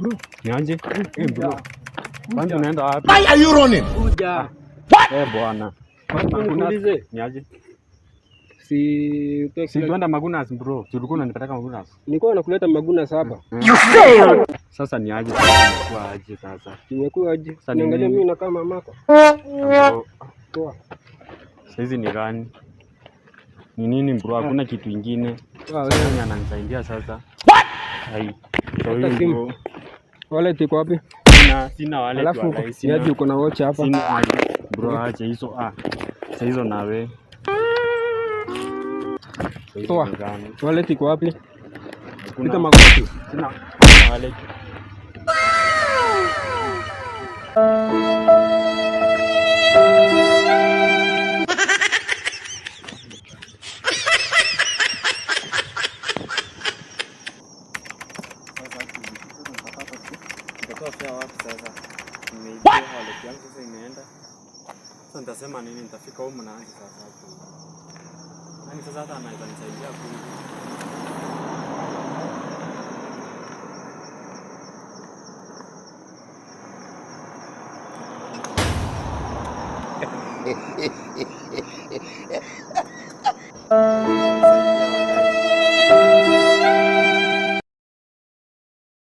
Bro, niaje? Bro. Kwanza unaenda wapi? Why are you running? Kuja. Bwana. Nikuulize. Niaje? Si tuenda Magunas bro. Tulikuwa unanipeleka Magunas. Nilikuwa nakuleta Magunas hapa. You failed. Sasa niaje? Nimekuwa aje sasa? Nimekuwa aje? Niangalia mimi na kama mamako. Toa. Saizi ni gani? Ni nini bro? Hakuna kitu kingine. Wewe ananisaidia sasa. What? Hai. Bro. Wallet iko wapi? Sina wallet. Alafu niaje uko na watch hapa? Sina bro, acha hizo Sasa hizo nawe. Toa. Wallet iko wapi? Pika magoti. Sina wallet. Sasa nitasema nini? Nitafika huko na anza sasa. Nani sasa hata anaweza nisaidia kuni.